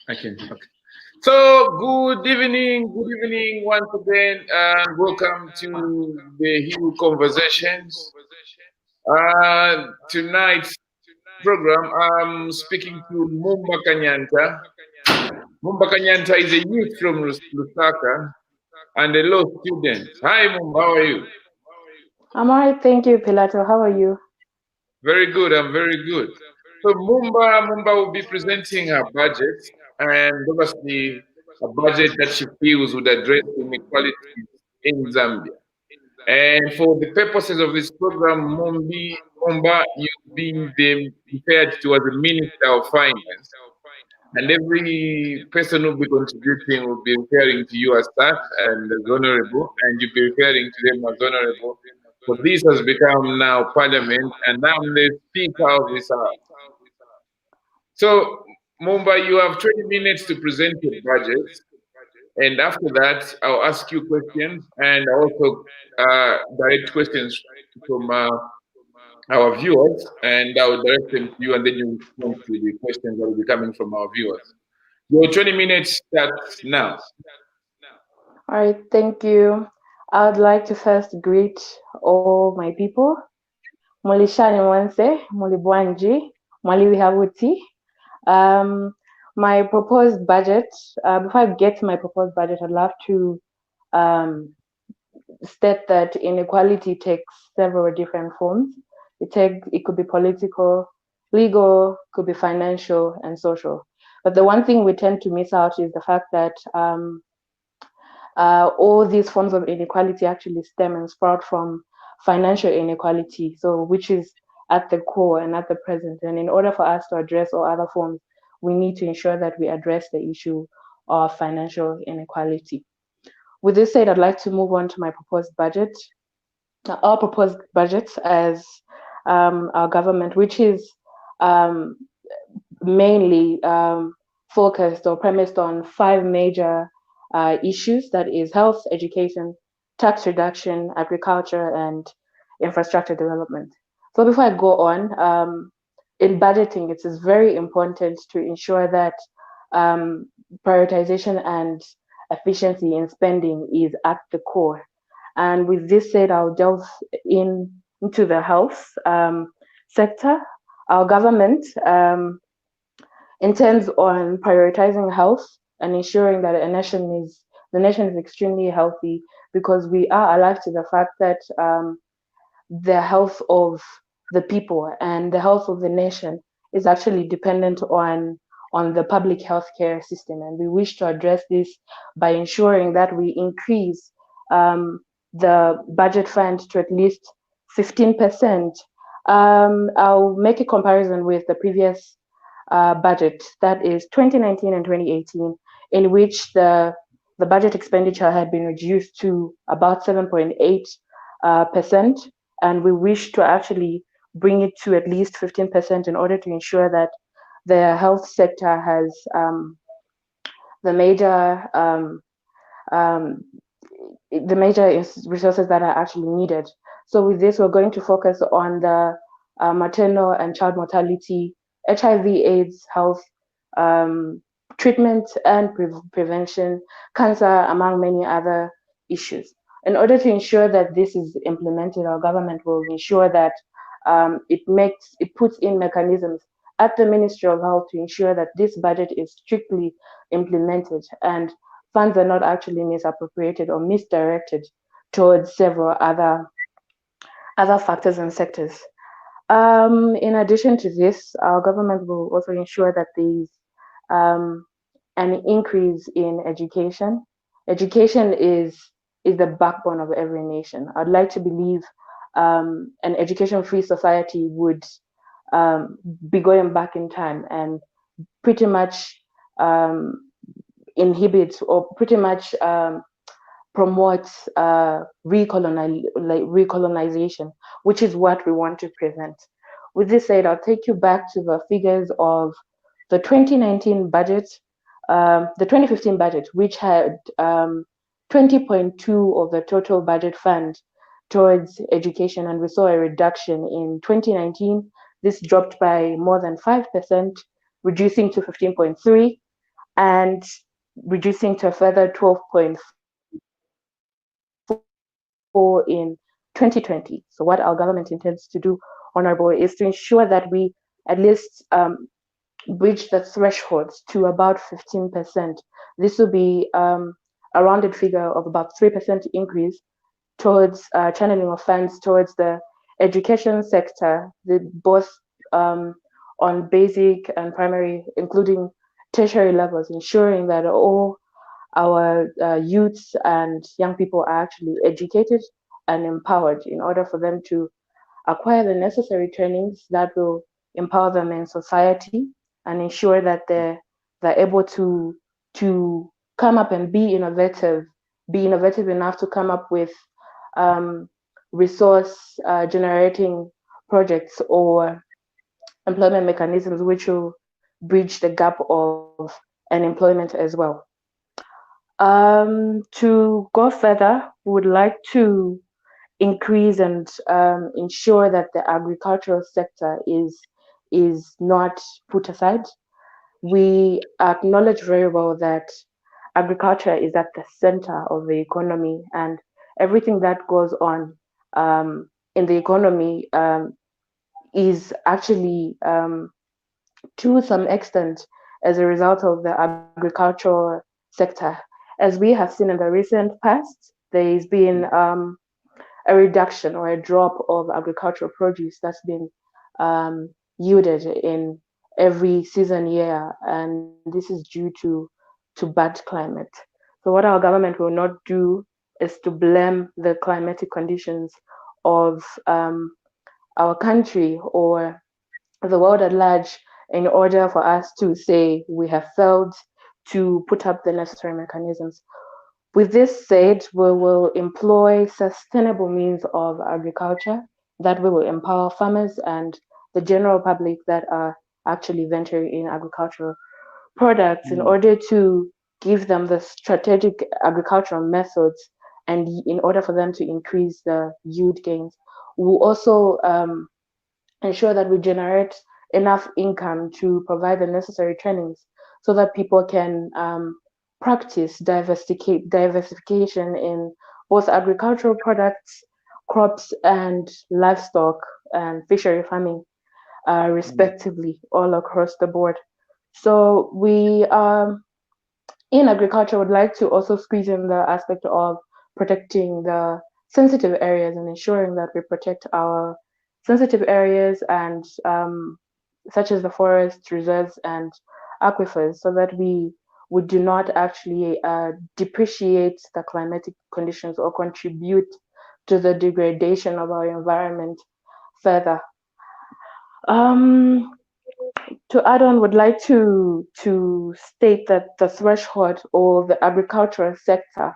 Okay. So, good evening once again, and welcome to the Hill Conversations. Tonight's program, I'm speaking to Mumba Kanyanta. Mumba Kanyanta is a youth from Lusaka and a law student. Hi, Mumba, how are you? I'm alright, thank you, Pilato. How are you? Very good, I'm very good. So, Mumba will be presenting her budget, and obviously, a budget that she feels would address inequalities in Zambia. And for the purposes of this program, Mumba, you've been referred to as the Minister of Finance. And every person who will be contributing will be referring to you as such and as honorable, and you'll be referring to them as honorable. So this has become now Parliament, and I'm the Speaker of this House. So, Mumba, you have 20 minutes to present your budget. And after that, I'll ask you questions and I'll also direct questions from our viewers, and I'll direct them to you, and then you respond to the questions that will be coming from our viewers. Your 20 minutes starts now. Alright, thank you. I would like to first greet all my people. Mulishani Mwanse, Mulibwanji, Mwaliwihabuti. Um, my proposed budget, before I get to my proposed budget, I'd love to um, state that inequality takes several different forms. It could be political, legal, could be financial, and social. But the one thing we tend to miss out is the fact that all these forms of inequality actually stem and sprout from financial inequality, so which is at the core and at the present. And in order for us to address all other forms, we need to ensure that we address the issue of financial inequality. With this said, I'd like to move on to my proposed budget. Our proposed budget as our government, which is um, mainly focused or premised on five major issues, that is health, education, tax reduction, agriculture, and infrastructure development. So before I go on, in budgeting, it is very important to ensure that um, prioritization and efficiency in spending is at the core. And with this said, I'll delve into the health sector. Our government intends on prioritizing health and ensuring that the nation is extremely healthy, because we are alive to the fact that the health of the people and the health of the nation is actually dependent on the public healthcare system, and we wish to address this by ensuring that we increase the budget fund to at least 15%. I'll make a comparison with the previous budget, that is 2019 and 2018, in which the budget expenditure had been reduced to about 7.8 percent, and we wish to actually bring it to at least 15% in order to ensure that the health sector has the major um, the major resources that are actually needed. So with this, we're going to focus on the maternal and child mortality, HIV/AIDS health um, treatment and prevention, cancer, among many other issues. In order to ensure that this is implemented, our government will ensure that it puts in mechanisms at the Ministry of Health to ensure that this budget is strictly implemented and funds are not actually misappropriated or misdirected towards several other factors and sectors. In addition to this, our government will also ensure that there is um, an increase in education. Education is the backbone of every nation. I'd like to believe an education-free society would um, be going back in time and pretty much um, inhibit or pretty much promotes recolonization, which is what we want to prevent. With this said, I'll take you back to the figures of the 2019 budget, the 2015 budget, which had 20.2 of the total budget fund towards education, and we saw a reduction in 2019. This dropped by more than 5%, reducing to 15.3. and reducing to a further 12.4 in 2020. So what our government intends to do, Honorable, is to ensure that we at least reach the threshold to about 15%. This will be a rounded figure of about 3% increase towards channeling of funds towards the education sector, both um, on basic and primary, including tertiary levels, ensuring that all our youths and young people are actually educated and empowered in order for them to acquire the necessary trainings that will empower them in society and ensure that they're able to come up and be innovative enough to come up with um, resource generating projects or employment mechanisms which will bridge the gap of unemployment as well. To go further, we would like to increase and ensure that the agricultural sector is not put aside. We acknowledge very well that agriculture is at the center of the economy, and everything that goes on in the economy is actually to some extent as a result of the agricultural sector. As we have seen in the recent past, there's been a reduction or a drop of agricultural produce that's been yielded in every season year, and this is due to bad climate. So what our government will not do is to blame the climatic conditions of our country or the world at large in order for us to say we have failed to put up the necessary mechanisms. With this said, we will employ sustainable means of agriculture that will empower farmers and the general public that are actually venturing in agricultural products in mm, order to give them the strategic agricultural methods and in order for them to increase the yield gains. We'll also ensure that we generate enough income to provide the necessary trainings so that people can practice diversification in both agricultural products, crops, and livestock and fishery farming, mm, respectively, all across the board. So we in agriculture would like to also squeeze in the aspect of protecting the sensitive areas and ensuring that we protect our sensitive areas and such as the forests, reserves, and aquifers, so that we do not actually depreciate the climatic conditions or contribute to the degradation of our environment further. Um, to add on, would like to state that the threshold or the agricultural sector,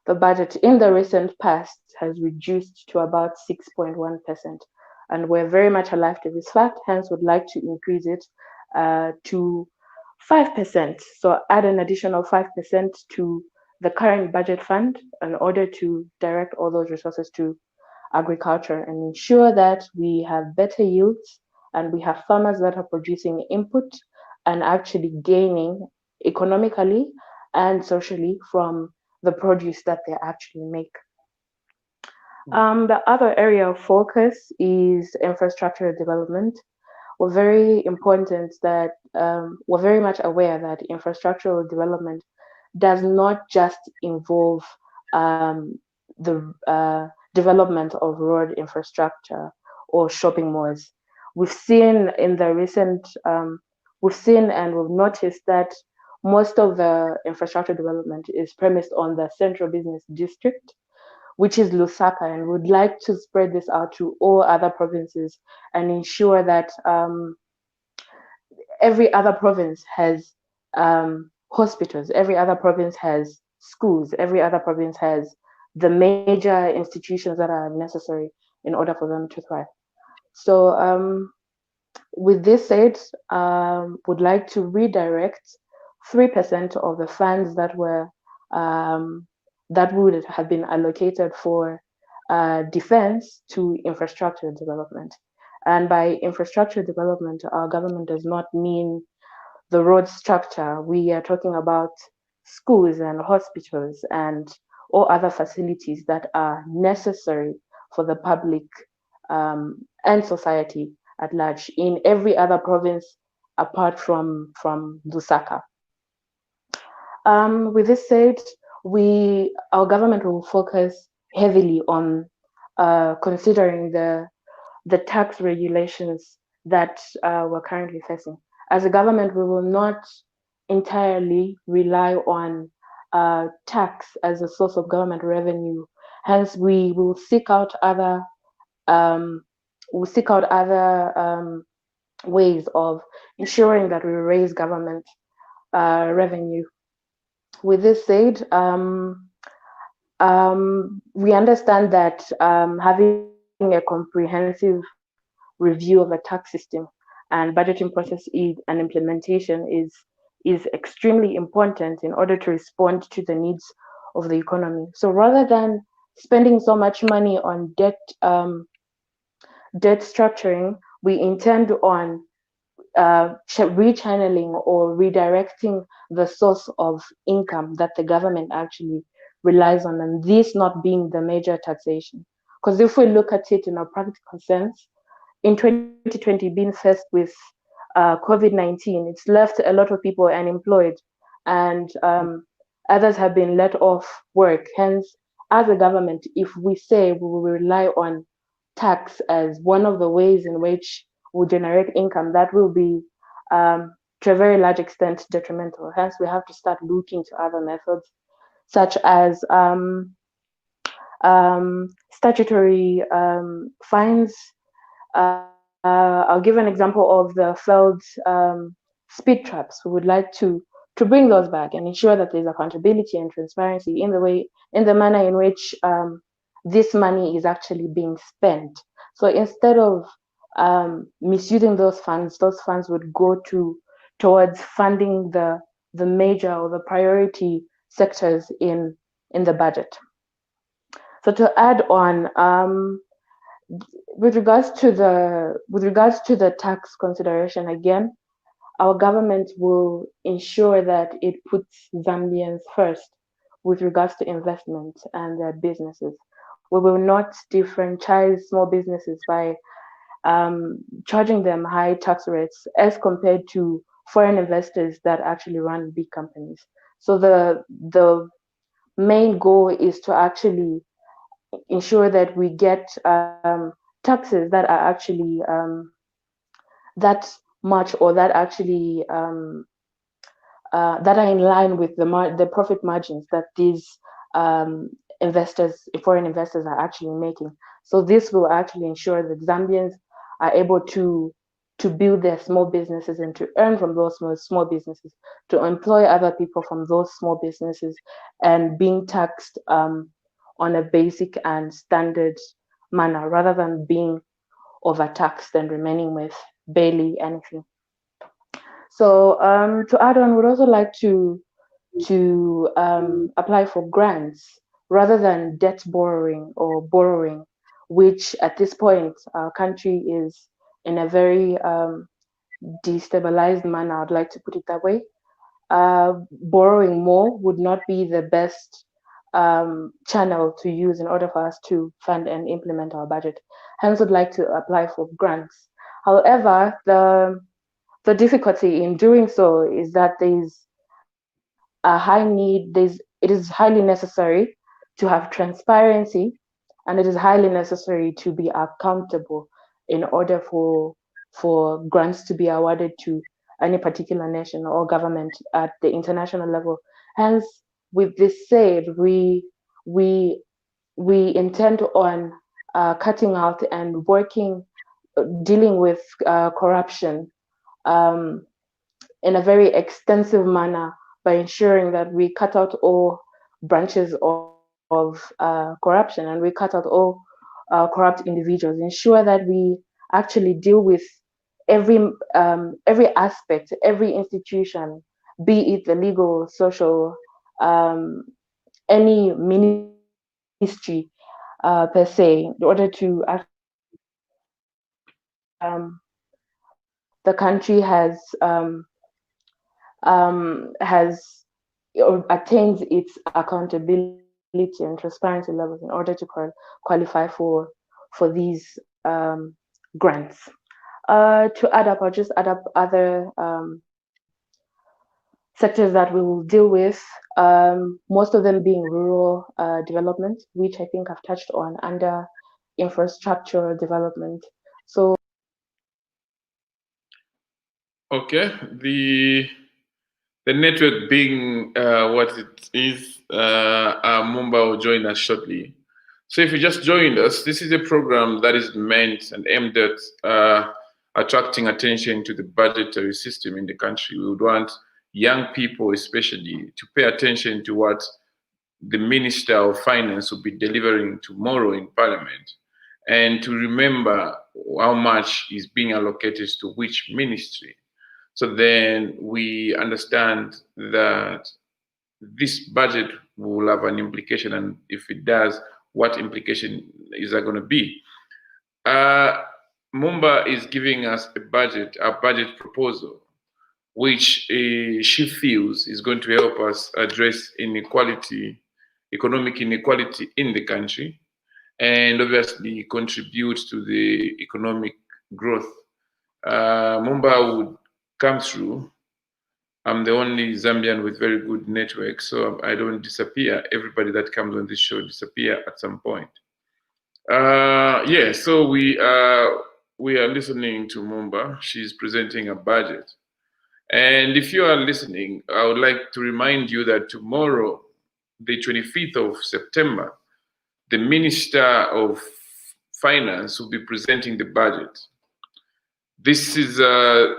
the budget in the recent past has reduced to about 6.1%, and we're very much alive to this fact. Hence, would like to increase it to 5%. So add an additional 5% to the current budget fund in order to direct all those resources to agriculture and ensure that we have better yields and we have farmers that are producing input and actually gaining economically and socially from the produce that they actually make. mm, The other area of focus is infrastructure development. We're very important that we're very much aware that infrastructural development does not just involve the development of road infrastructure or shopping malls. We've seen in the recent, we've seen and we've noticed that most of the infrastructure development is premised on the central business district, which is Lusaka, and would like to spread this out to all other provinces and ensure that every other province has hospitals, every other province has schools, every other province has the major institutions that are necessary in order for them to thrive. So, with this said, would like to redirect 3% of the funds um, that would have been allocated for defense to infrastructure development. And by infrastructure development, our government does not mean the road structure. We are talking about schools and hospitals and all other facilities that are necessary for the public and society at large in every other province apart from Lusaka. With this said, our government will focus heavily on considering the tax regulations that we're currently facing. As a government, we will not entirely rely on tax as a source of government revenue. Hence, we will seek out um, other ways of ensuring that we raise government revenue. With this said, we understand that having a comprehensive review of the tax system and budgeting process and implementation is extremely important in order to respond to the needs of the economy. So rather than spending so much money on debt structuring, we intend on rechanneling or redirecting the source of income that the government actually relies on, and this not being the major taxation. Because if we look at it in a practical sense, in 2020, being faced with COVID-19, it's left a lot of people unemployed, and others have been let off work. Hence, as a government, if we say we will rely on tax as one of the ways in which we generate income, that will be to a very large extent detrimental. Hence, we have to start looking to other methods, such as statutory fines. I'll give an example of the failed speed traps. We would like to bring those back and ensure that there's accountability and transparency in the manner in which this money is actually being spent. So instead of misusing those funds would go towards funding the major or the priority sectors in the budget. So to add on, with regards to the tax consideration again, our government will ensure that it puts Zambians first with regards to investment and their businesses. We will not differentiate small businesses by charging them high tax rates as compared to foreign investors that actually run big companies. So the main goal is to actually ensure that we get taxes that are actually that much or that actually that are in line with the profit margins that these um, foreign investors, are actually making. So this will actually ensure that Zambians are able to build their small businesses and to earn from those small businesses, to employ other people from those small businesses, and being taxed on a basic and standard manner rather than being overtaxed and remaining with barely anything. So to add on, we'd also like to apply for grants rather than debt borrowing, which at this point our country is in a very destabilized manner. I'd like to put it that way. Borrowing more would not be the best channel to use in order for us to fund and implement our budget. Hence, would like to apply for grants. However, the difficulty in doing so is that there's a high need. It is highly necessary to have transparency, and it is highly necessary to be accountable in order for grants to be awarded to any particular nation or government at the international level. Hence, with this said, we we intend on cutting out and dealing with corruption um, in a very extensive manner by ensuring that we cut out all branches of corruption, and we cut out all corrupt individuals. Ensure that we actually deal with every every aspect, every institution, be it the legal, social, um, any ministry per se, in order to actually ensure that the country has has or attains its accountability and transparency levels in order to qualify for these grants. To add up, I'll just add up other sectors that we will deal with, most of them being rural development, which I think I've touched on under infrastructure development. So, Okay. The network being what it is, Mumba will join us shortly. So if you just joined us, this is a program that is meant and aimed at attracting attention to the budgetary system in the country. We would want young people, especially, to pay attention to what the Minister of Finance will be delivering tomorrow in Parliament, and to remember how much is being allocated to which ministry. So then we understand that this budget will have an implication, and if it does, what implication is that going to be? Uh, Mumba is giving us a budget proposal, which she feels is going to help us address inequality, economic inequality in the country, and obviously contribute to the economic growth. Mumba would come through. I'm the only Zambian with very good network, so I don't disappear. Everybody that comes on this show disappear at some point. Yeah, so we are listening to Mumba. She's presenting a budget. And if you are listening, I would like to remind you that tomorrow, the 25th of September, the Minister of Finance will be presenting the budget. This is a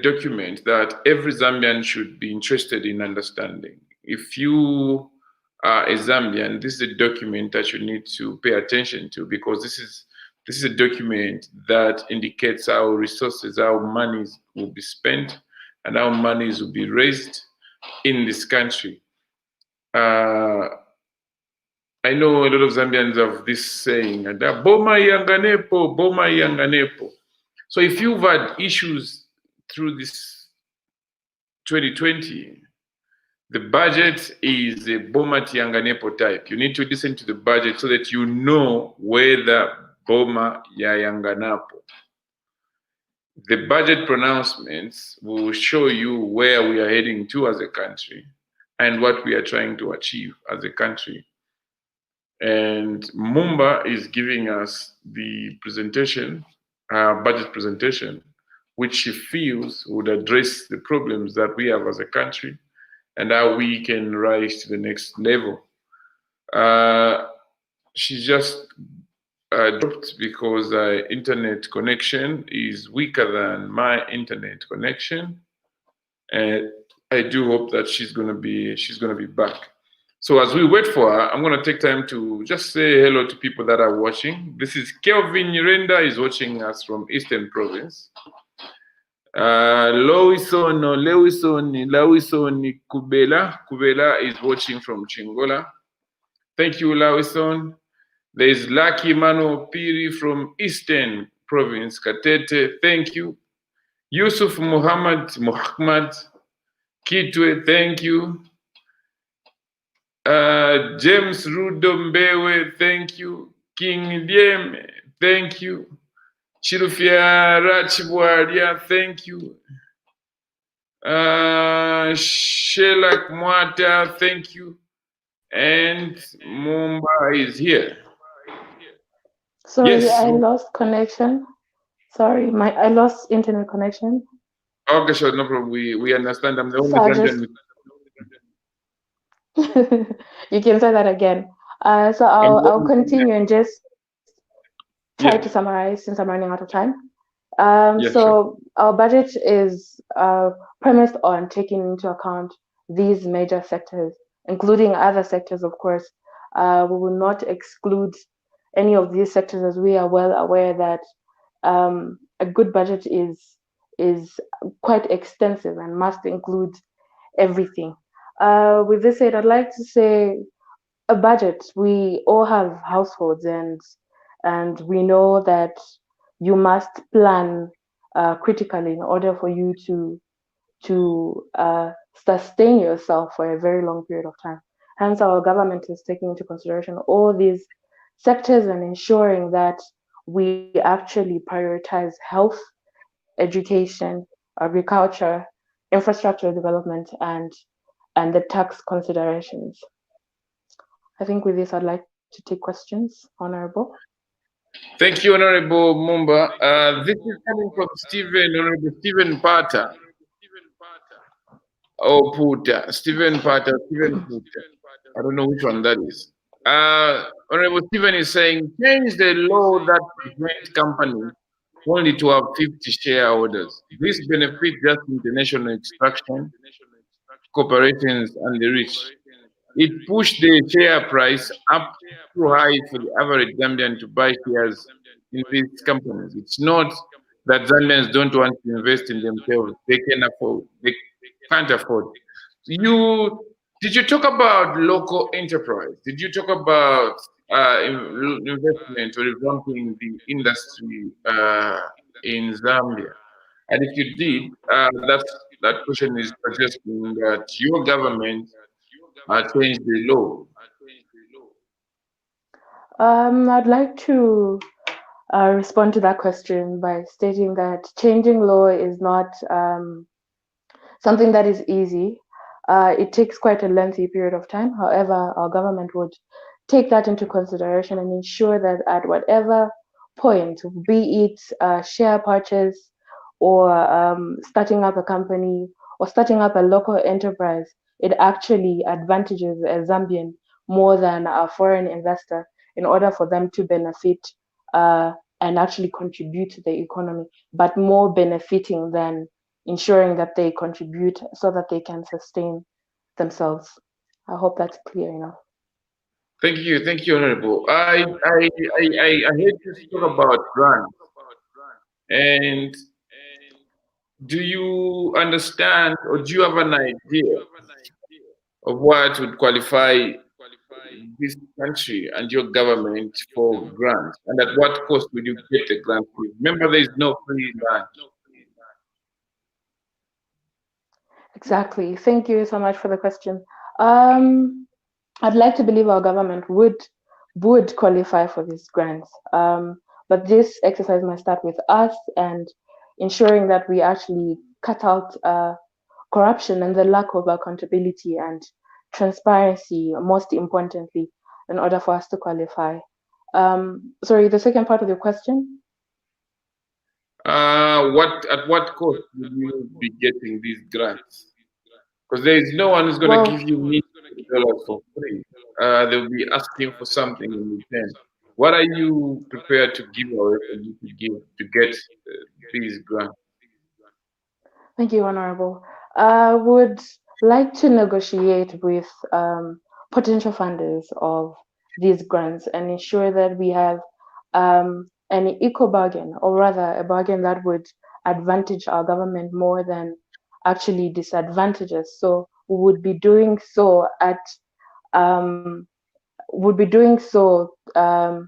document that every Zambian should be interested in understanding. If you are a Zambian, this is a document that you need to pay attention to, because this is a document that indicates how resources, how monies will be spent, and how monies will be raised in this country. Uh, I know a lot of Zambians have this saying, "Boma yanganepo, boma yanganepo." So if you've had issues through this 2020, the budget is a Boma Tianganepo type. You need to listen to the budget so that you know whether Boma ya Yanganapo. The budget pronouncements will show you where we are heading to as a country and what we are trying to achieve as a country. And Mumba is giving us the presentation, budget presentation, which she feels would address the problems that we have as a country and how we can rise to the next level. Uh, she just dropped because internet connection is weaker than my internet connection, and I do hope that she's gonna be back. So as we wait for her, I'm gonna take time to just say hello to people that are watching. This is Kelvin Nyirenda is watching us from Eastern Province. Lewison Kubela is watching from Chingola. Thank you, Lewison. There is Lucky Mano Piri from Eastern Province, Katete. Thank you. Yusuf Muhammad Kitwe, thank you. James Rudombewe, thank you. King Lieme, thank you. Chirufia Rachibwalia, thank you. Shelak Mwata, thank you. And Mumba is here. sorry, Yes. I lost connection. Sorry, I lost internet connection. Okay, sure, no problem. We understand. I'm the So only I'll Zambian just with. you can say that again. So I'm the I'll only Zambian. continue and just try to Yeah. summarize since I'm running out of time. Yeah, sure. So our budget is premised on taking into account these major sectors, including other sectors, of course. We will not exclude any of these sectors, as we are well aware that a good budget is quite extensive and must include everything. With this said, I'd like to say a budget. We all have households, and we know that you must plan critically in order for you to sustain yourself for a very long period of time. Hence, our government is taking into consideration all these sectors and ensuring that we actually prioritize health, education, agriculture, infrastructure development, and the tax considerations. I think with this, I'd like to take questions, Honorable. Thank you, Honorable Mumba. This is coming from Honorable Stephen Pata, or Puta, Stephen Pata, Stephen Puta. I don't know which one that is. Honorable Stephen is saying, change the law that prevents companies only to have 50 shareholders. This benefits just international extraction, corporations, and the rich. It pushed the share price up too high for the average Zambian to buy shares in these companies. It's not that Zambians don't want to invest in themselves; they can afford. They can't afford. You did you talk about local enterprise? Did you talk about investment or revamping the industry in Zambia? And if you did, that question is suggesting that your government changed the law. I'd like to respond to that question by stating that changing law is not something that is easy. It takes quite a lengthy period of time. However, our government would take that into consideration and ensure that at whatever point, be it share purchase or starting up a company or starting up a local enterprise, it actually advantages a Zambian more than a foreign investor in order for them to benefit and actually contribute to the economy, but more benefiting than ensuring that they contribute so that they can sustain themselves. I hope that's clear enough. Thank you, Honorable. I heard you talk about grants, and do you understand or do you have an idea of what would qualify this country and your government for grants, and at what cost would you get the grant? Remember, there is no free lunch. Exactly. Thank you so much for the question. Um, I'd like to believe our government would qualify for these grants, but this exercise must start with us and ensuring that we actually cut out corruption and the lack of accountability and transparency, most importantly, in order for us to qualify. Sorry, the second part of your question. What at what cost will you be getting these grants? Because there is no one who's going to Well, give you $1 million for free. They'll be asking for something in return. What are you prepared to give away for you to give to get these grants? thank you, Honorable. I would like to negotiate with potential funders of these grants and ensure that we have an equal bargain, or rather, a bargain that would advantage our government more than actually disadvantage us. So we would be doing so at um, would be doing so by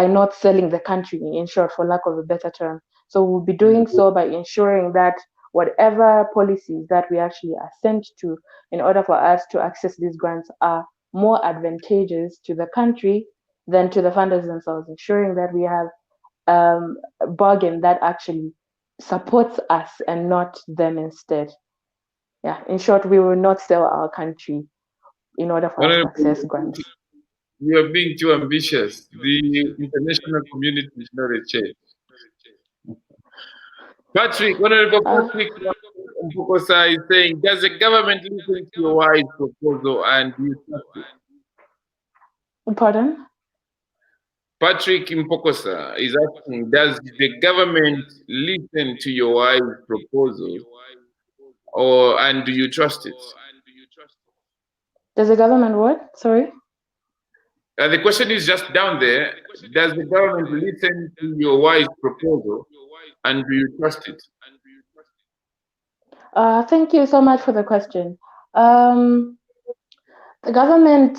not selling the country, in short, for lack of a better term. So we'll be doing so by ensuring that whatever policies that we actually are sent to in order for us to access these grants are more advantageous to the country than to the funders themselves, ensuring that we have a bargain that actually supports us and not them instead. Yeah, in short, we will not sell our country in order for us to access grants. You are being too ambitious. The international community is not a change. Patrick, Honorable Uh, Patrick Mpukosa is saying, does the government listen to your wise proposal and do you trust it? Pardon? Patrick Mpokosa is asking, does the government listen to your wise proposal or and do you trust it? Does the government what? Sorry? The question is just down there. Does the government listen to your wise proposal and do you trust it? Thank you so much for the question. Um, the government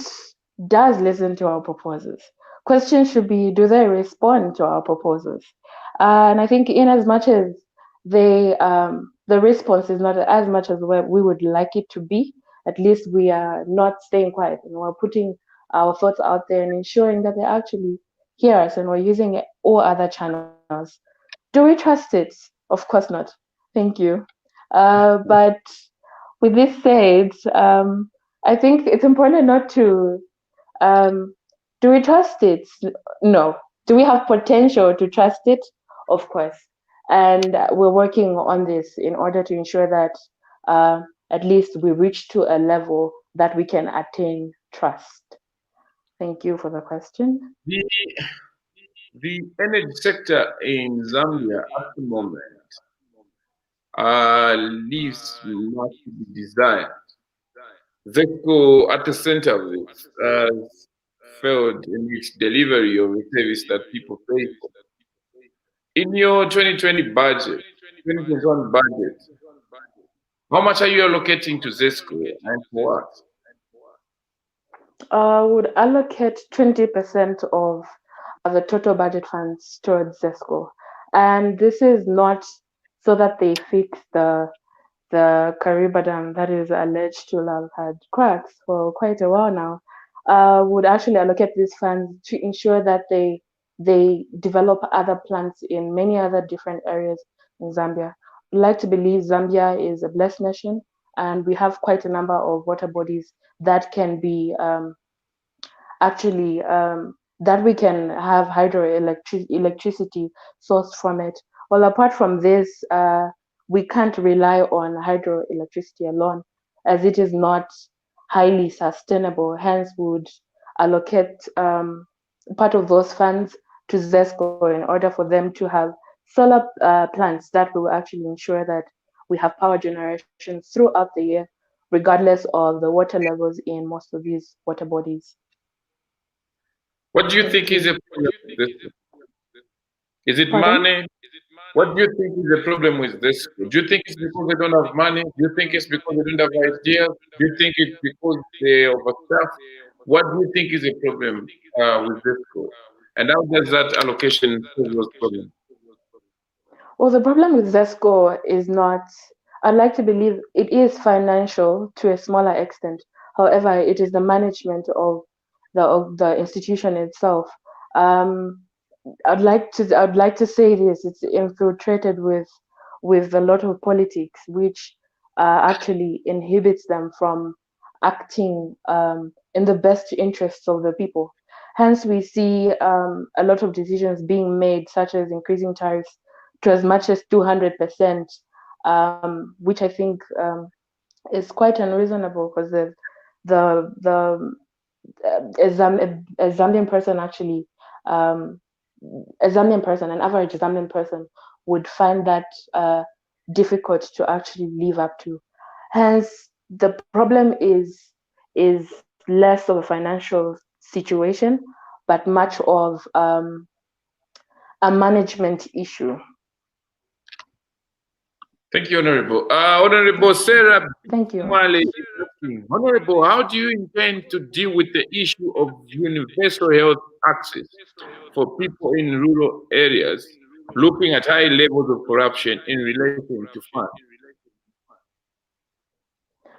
does listen to our proposals. Question should be, do they respond to our proposals? And I think in as much as the response is not as much as we would like it to be. At least we are not staying quiet, and we're putting our thoughts out there and ensuring that they actually hear us, and we're using all other channels. Do we trust it? Of course not. Thank you. But with this said, I think it's important not to um, do we trust it? No. Do we have potential to trust it? Of course. And we're working on this in order to ensure that at least we reach to a level that we can attain trust. Thank you for the question. The, the energy sector in Zambia at the moment leaves much to be desired. ZECO, at the center of this, has failed in its delivery of a service that people pay for. In your 2020 budget, 2021 budget, how much are you allocating to ZESCO and for what? Would allocate 20% of the total budget funds towards ZESCO. And this is not so that they fix the Kariba Dam that is alleged to have had cracks for quite a while now, would actually allocate these funds to ensure that they develop other plants in many other different areas in Zambia. I'd like to believe Zambia is a blessed nation, and we have quite a number of water bodies that can be actually that we can have electricity sourced from it. Well, apart from this, we can't rely on hydroelectricity alone, as it is not highly sustainable. Hence, would allocate part of those funds to ZESCO in order for them to have solar plants that will actually ensure that we have power generation throughout the year, regardless of the water levels in most of these water bodies. What do you think Thank is the you. problem with this? Is it Pardon? money? What do you think is the problem with this? Do you think it's because they don't have money? Do you think it's because they don't have ideas? Do you think it's because they overstaffed? What do you think is the problem with this school? And how does that allocation solve those problems? Well, the problem with ZESCO is not, I'd like to believe it is financial to a smaller extent. However, it is the management of the institution itself. Um, I'd like to say this. It's infiltrated with a lot of politics, which actually inhibits them from acting in the best interests of the people. Hence, we see a lot of decisions being made, such as increasing tariffs to as much as 200%, which I think is quite unreasonable because the a Zambian person actually, um, a Zambian person, an average Zambian person would find that difficult to actually live up to. Hence, the problem is less of a financial situation, but much of a management issue. Thank you, Honorable. Honorable Sarah Thank you. Male is asking, Honorable, how do you intend to deal with the issue of universal health access for people in rural areas, looking at high levels of corruption in relation to funds?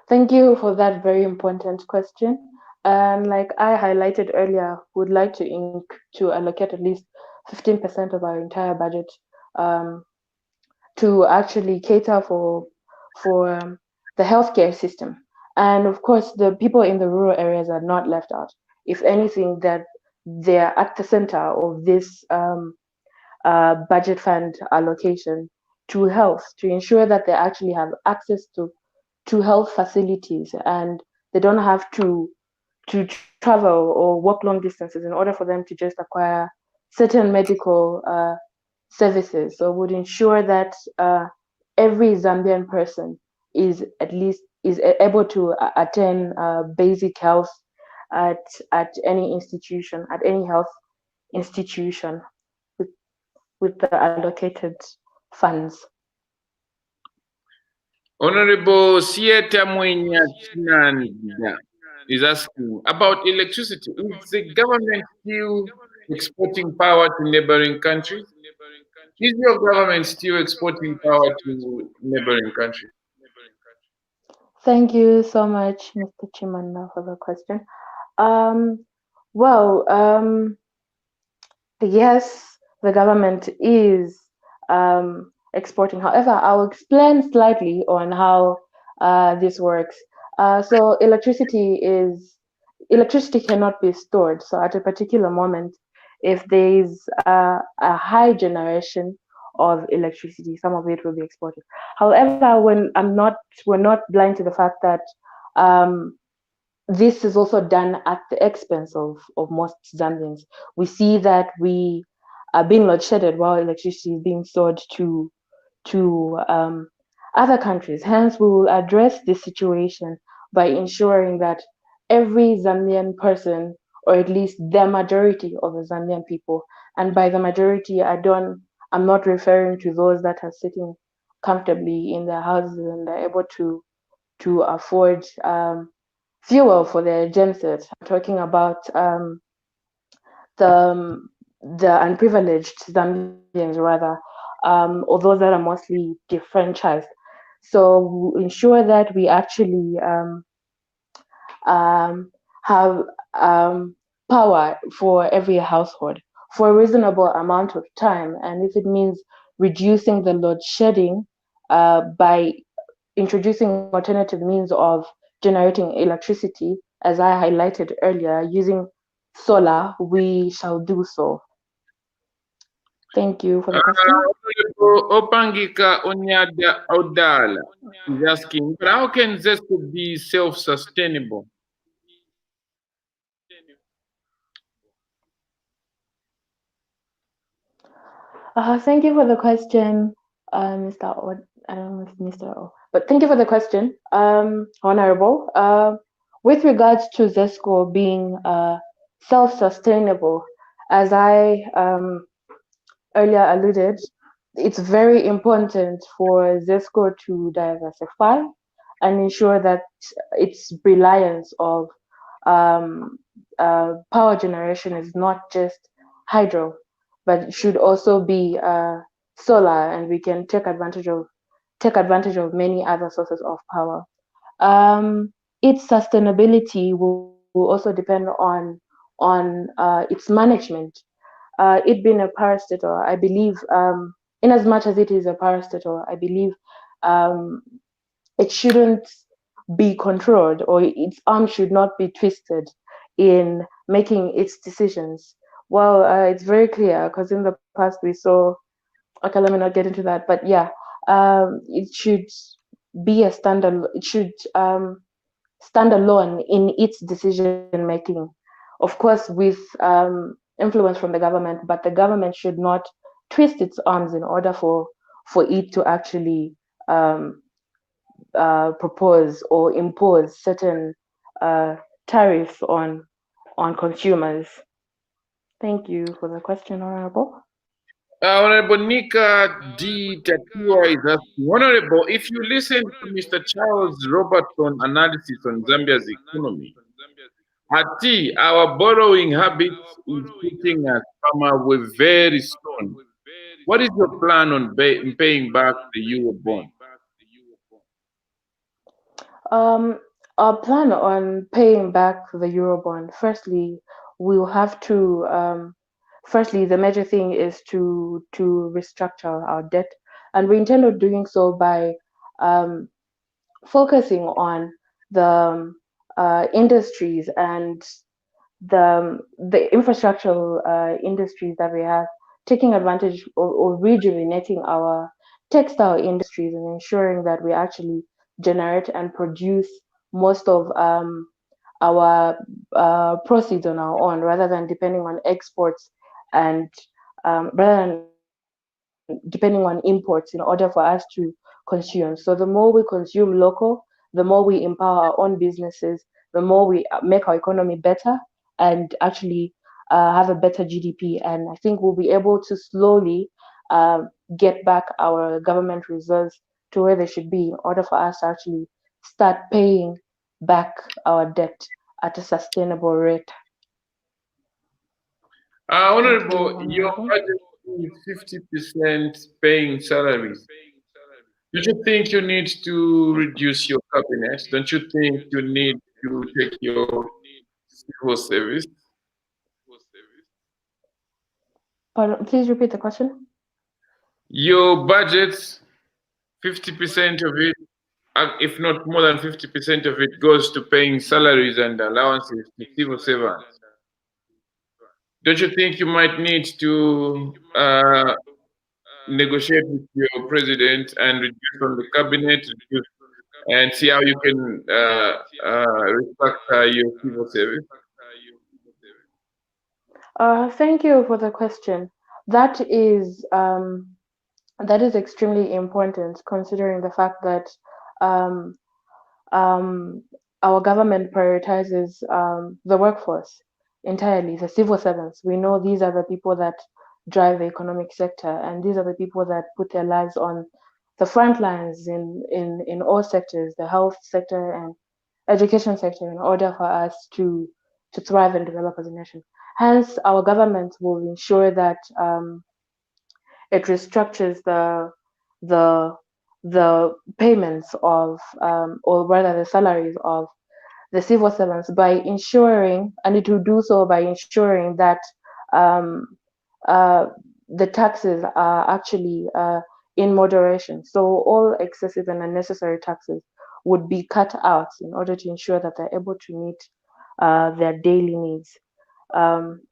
Thank you for that very important question. And like I highlighted earlier, would like to allocate at least 15% of our entire budget um, to actually cater for the healthcare system. And of course, the people in the rural areas are not left out. If anything, that they're at the center of this budget fund allocation to health to ensure that they actually have access to health facilities, and they don't have to travel or walk long distances in order for them to just acquire certain medical services. So would ensure that every Zambian person is at least is able to attain basic health at any institution, at any health institution with with the allocated funds. Honorable Sieta Mwenya Chinanda is asking about electricity. Is the government still exporting power to neighboring countries? Is your government still exporting power to neighboring countries? Thank you so much, Mr. Chimanda, for the question. Um, well, yes, the government is exporting. However, I'll explain slightly on how this works. So electricity cannot be stored. So at a particular moment, if there is a high generation of electricity, some of it will be exported. However, we're not blind to the fact that um, this is also done at the expense of most Zambians. We see that we are being load shedded while electricity is being sold to other countries. Hence, we will address this situation by ensuring that every Zambian person, or at least the majority of the Zambian people, and by the majority, I'm not referring to those that are sitting comfortably in their houses and are able to afford fuel for their gensets. I'm talking about the the unprivileged Zambians rather, or those that are mostly defranchised. So we ensure that we actually um, have power for every household for a reasonable amount of time, and if it means reducing the load shedding by introducing alternative means of generating electricity, as I highlighted earlier, using solar, we shall do so. Thank you for the question. Honorable Opangika Onyada Odala is asking, but how can ZESCO be self-sustainable? Thank you for the question, Mr. I don't know if Mr. O, but thank you for the question, Honorable. With regards to ZESCO being self-sustainable, as I earlier alluded, it's very important for ZESCO to diversify and ensure that its reliance of um, power generation is not just hydro, but it should also be solar, and we can take advantage of many other sources of power. Its sustainability will also depend on its management. It being a parastatal, I believe, in as much as it is a parastatal, I believe um, it shouldn't be controlled, or its arm should not be twisted in making its decisions. Well, it's very clear because in the past we saw. Okay, let me not get into that, but yeah, it should be a standard. It should stand alone in its decision making, of course, with influence from the government, but the government should not twist its arms in order for it to actually propose or impose certain uh, tariffs on consumers. Thank you for the question, Honorable. Honorable Nika D. Tatua is asking, Honorable, if you listen to Mr. Charles Robertson analysis on Zambia's economy, our borrowing habits is putting us with very soon. What is your plan on paying back the euro bond? Um, our plan on paying back the Eurobond, firstly, we'll have to, firstly, the major thing is to restructure our debt. And we intend on doing so by um, focusing on the industries and the infrastructural industries that we have, taking advantage or rejuvenating our textile industries and ensuring that we actually generate and produce most of our proceeds on our own, rather than depending on exports and rather than depending on imports in order for us to consume. So the more we consume local, the more we empower our own businesses, the more we make our economy better and actually have a better GDP. And I think we'll be able to slowly get back our government reserves to where they should be in order for us to actually start paying back our debt at a sustainable rate. Thank Honorable, you, Honorable. 50% paying salaries. Don't you think you need to reduce your cabinet? Don't you think you need to take your civil service? Pardon, please repeat the question. Your budget, 50% of it, if not more than 50% of it, goes to paying salaries and allowances to civil servants. Don't you think you might need to negotiate with your president and reduce from the cabinet, reduce, and see how you can restructure your civil service? Thank you for the question. That is that is extremely important, considering the fact that um, um, our government prioritizes the workforce entirely, the civil servants. We know these are the people that drive the economic sector, and these are the people that put their lives on the front lines in all sectors, the health sector and education sector, in order for us to thrive and develop as a nation. Hence, our government will ensure that it restructures the the payments of or rather the salaries of the civil servants by ensuring, and it will do so by ensuring that um, uh, the taxes are actually in moderation. So all excessive and unnecessary taxes would be cut out in order to ensure that they're able to meet their daily needs.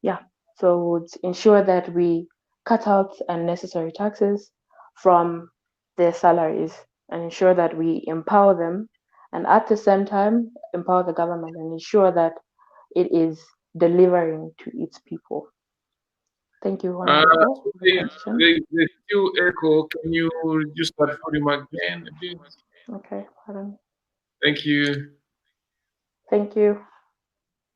Yeah, so would ensure that we cut out unnecessary taxes from their salaries and ensure that we empower them, and at the same time empower the government and ensure that it is delivering to its people. Thank you, Honorable, for the question. There's still echo. Can you reduce that volume again a bit? Okay, pardon. Thank you. Thank you.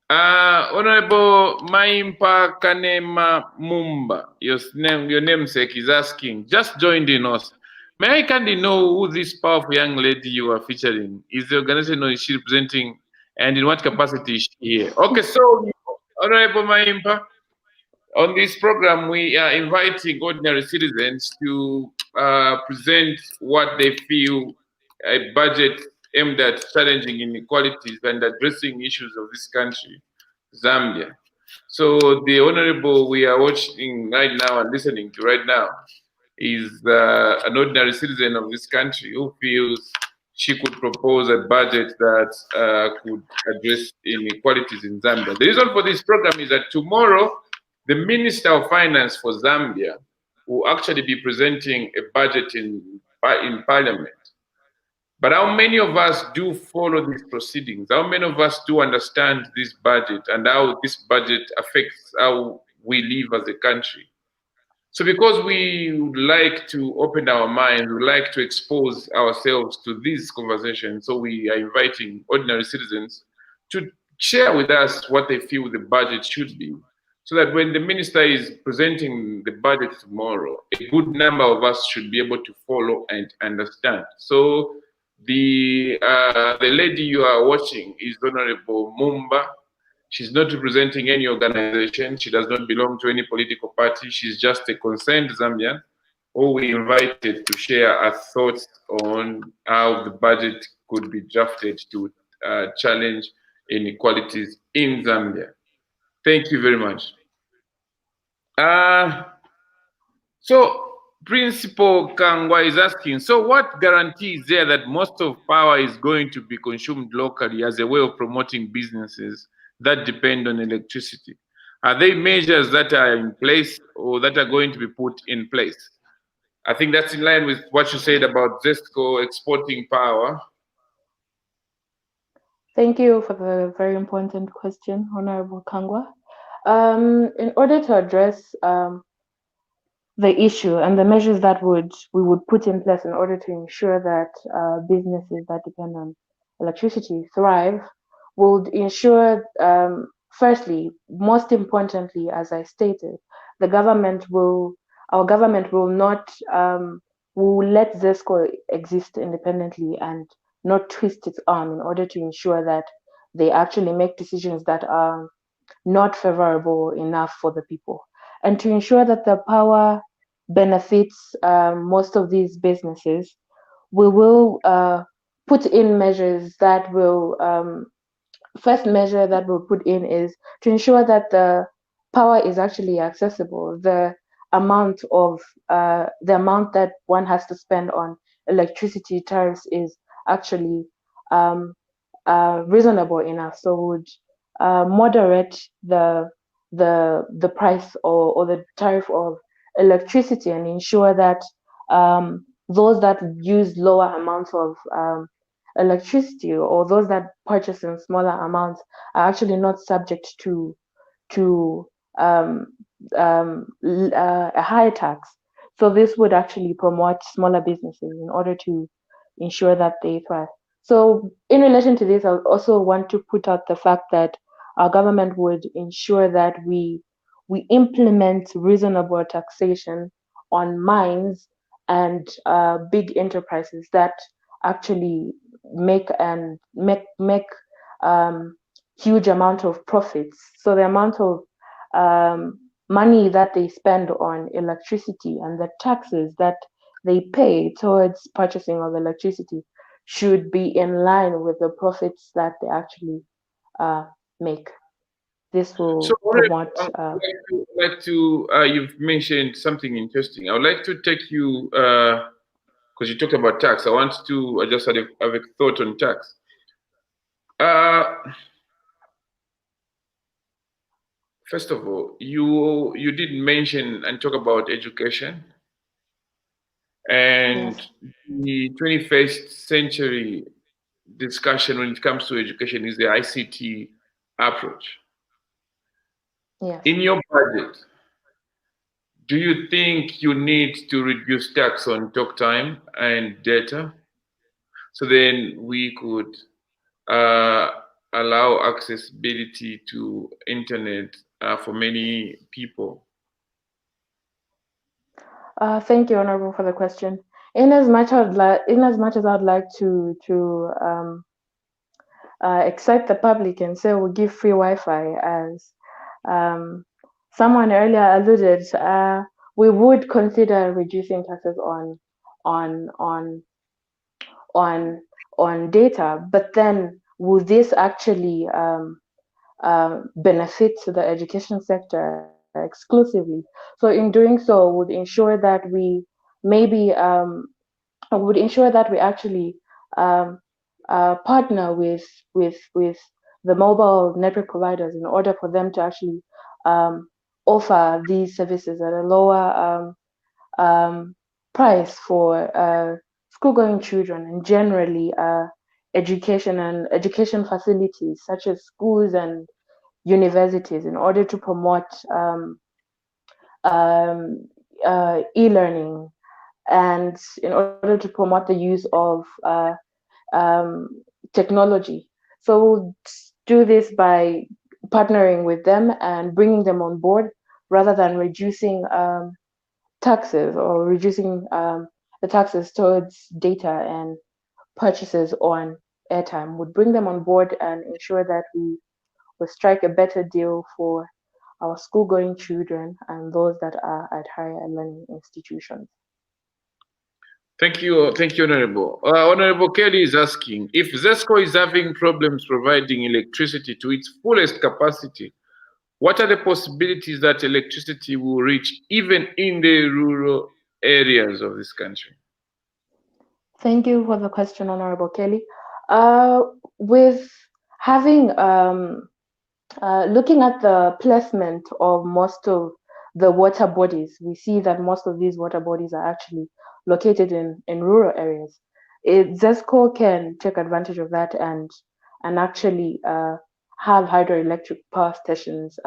Honorable Maimpa Kanema Mumba, your namesake is asking, just joined in us. May I kindly know who this powerful young lady you are featuring? Is the organization or is she representing, and in what capacity is she here? Okay, so Honorable Maimpa, on this program, we are inviting ordinary citizens to present what they feel a budget aimed at challenging inequalities and addressing issues of this country, Zambia. So the honorable we are watching right now and listening to right now is an ordinary citizen of this country who feels she could propose a budget that could address inequalities in Zambia. The reason for this program is that tomorrow, the Minister of Finance for Zambia will actually be presenting a budget in Parliament. But how many of us do follow these proceedings? How many of us do understand this budget and how this budget affects how we live as a country? So, because we would like to open our minds, we like to expose ourselves to these conversations, so we are inviting ordinary citizens to share with us what they feel the budget should be, so that when the minister is presenting the budget tomorrow, a good number of us should be able to follow and understand. So, the lady you are watching is Honorable Mumba. She's not representing any organization. She does not belong to any political party. She's just a concerned Zambian who we invited to share our thoughts on how the budget could be drafted to challenge inequalities in Zambia. Thank you very much. Uh, so, Principal Kangwa is asking, so what guarantee is there that most of power is going to be consumed locally as a way of promoting businesses that depend on electricity? Are there measures that are in place or that are going to be put in place? I think that's in line with what you said about ZESCO exporting power. Thank you for the very important question, Honorable Kangwa. In order to address the issue and the measures that we would put in place in order to ensure that businesses that depend on electricity thrive would ensure, firstly, most importantly, as I stated, the government will our government will not will let ZESCO exist independently and not twist its arm in order to ensure that they actually make decisions that are not favorable enough for the people. And to ensure that the power benefits most of these businesses, we will put in measures that will first measure that we'll put in is to ensure that the power is actually accessible. The amount that one has to spend on electricity tariffs is actually um, reasonable enough. So would moderate the price or the tariff of electricity and ensure that those that use lower amounts of electricity or those that purchase in smaller amounts are actually not subject to um, a higher tax. So this would actually promote smaller businesses in order to ensure that they thrive. So in relation to this, I also want to put out the fact that our government would ensure that we implement reasonable taxation on mines and big enterprises that actually make um, huge amount of profits. So the amount of money that they spend on electricity and the taxes that they pay towards purchasing of electricity should be in line with the profits that they actually uh, make. This So, will Honorable, promote. you've mentioned something interesting. I would like to take you, because you talked about tax. I want to, I just have a thought on tax. Uh, First of all, you did mention and talk about education and Yes, the 21st century discussion when it comes to education is the ICT approach. yes. In your budget, do you think you need to reduce tax on talk time and data so then we could uh, allow accessibility to internet for many people? Thank you, Honorable, for the question. In as much as I'd like to excite the public and say we'll give free Wi-Fi, as um, someone earlier alluded, we would consider reducing taxes on on on on data. But then, will this actually benefit the education sector exclusively? So, in doing so, would ensure that maybe would ensure that we actually um, partner with the mobile network providers in order for them to actually um, offer these services at a lower um, price for school-going children and generally education facilities such as schools and universities in order to promote um, e-learning and in order to promote the use of um, technology. So we'll do this by partnering with them and bringing them on board rather than reducing taxes or reducing the taxes towards data and purchases on airtime. Would bring them on board and ensure that we will strike a better deal for our school going children and those that are at higher learning institutions. Thank you, Honorable. Honorable Kelly is asking if ZESCO is having problems providing electricity to its fullest capacity. What are the possibilities that electricity will reach even in the rural areas of this country? Thank you for the question, Honorable Kelly. Uh, with having looking at the placement of most of the water bodies, we see that most of these water bodies are actually located in rural areas. ZESCO can take advantage of that and actually have hydroelectric power stations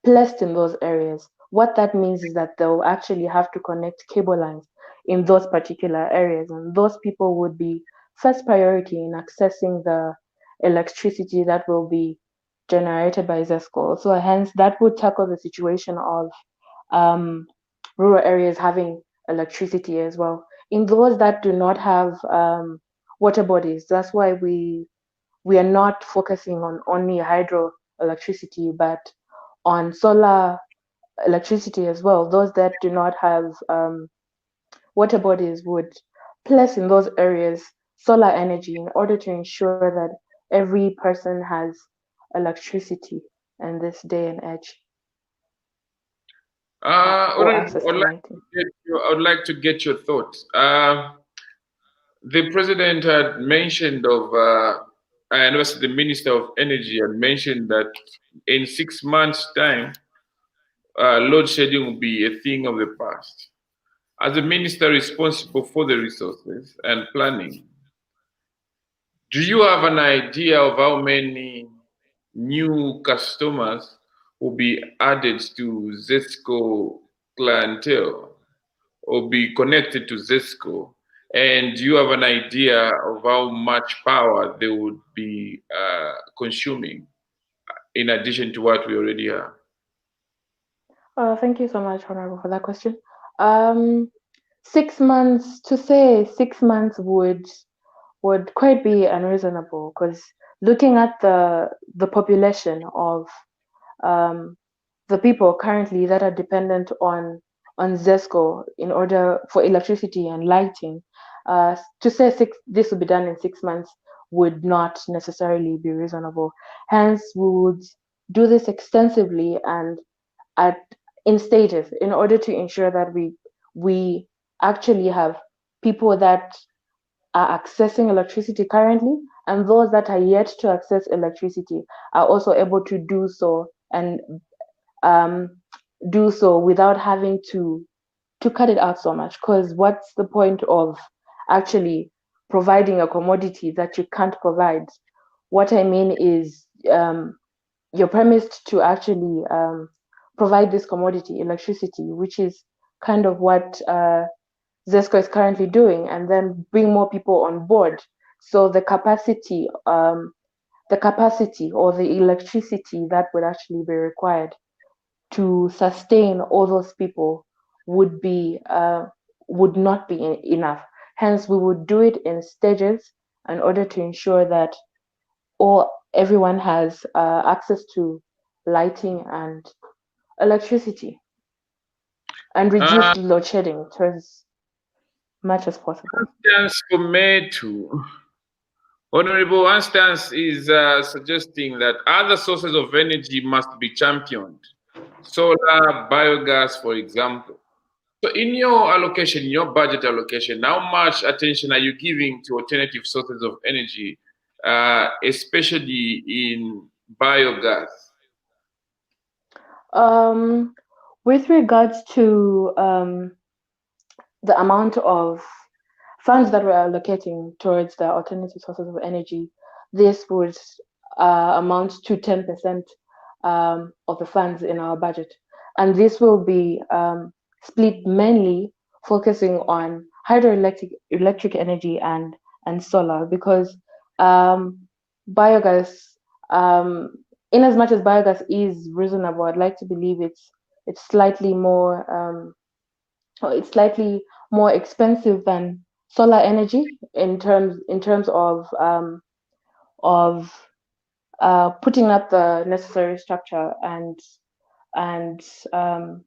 placed in those areas. What that means is that they'll actually have to connect cable lines in those particular areas, and those people would be first priority in accessing the electricity that will be generated by ZESCO. So, hence, that would tackle the situation of um, rural areas having electricity as well. In those that do not have water bodies, that's why we are not focusing on only hydroelectricity, but on solar electricity as well. Those that do not have water bodies would place in those areas solar energy in order to ensure that every person has electricity in this day and age, or Honorable, access to lighting. I would like to get your thoughts. The president had mentioned and also the minister of energy had mentioned that in 6 months' time, load shedding will be a thing of the past. As a minister responsible for the resources and planning, do you have an idea of how many new customers will be added to Zesco clientele or be connected to Zesco? And do you have an idea of how much power they would be consuming in addition to what we already have? Thank you so much, Honorable, for that question. Um, 6 months, to say 6 months would quite be unreasonable, because looking at the population of um, the people currently that are dependent on Zesco in order for electricity and lighting, to say this will be done in 6 months would not necessarily be reasonable. Hence, we would do this extensively and at in stages in order to ensure that we actually have people that are accessing electricity currently, and those that are yet to access electricity are also able to do so, and um, do so without having to cut it out so much. Because what's the point of actually providing a commodity that you can't provide? What I mean is, you're premised to actually provide this commodity, electricity, which is kind of what Zesco is currently doing, and then bring more people on board. So the capacity or the electricity that would actually be required to sustain all those people would be would not be enough. Hence, we would do it in stages in order to ensure that all everyone has access to lighting and electricity, and Uh, reduce load shedding to as much as possible. Chance for me to Honorable Anstance is suggesting that other sources of energy must be championed. Solar, biogas, for example. So, in your allocation, your budget allocation, how much attention are you giving to alternative sources of energy, especially in biogas? Um, with regards to the amount of funds that we're allocating towards the alternative sources of energy, this would amount to 10% of the funds in our budget. And this will be split mainly focusing on hydroelectric energy and solar, because um, biogas, um, in as much as biogas is reasonable, I'd like to believe it's slightly more it's slightly more expensive than solar energy in terms of putting up the necessary structure and um,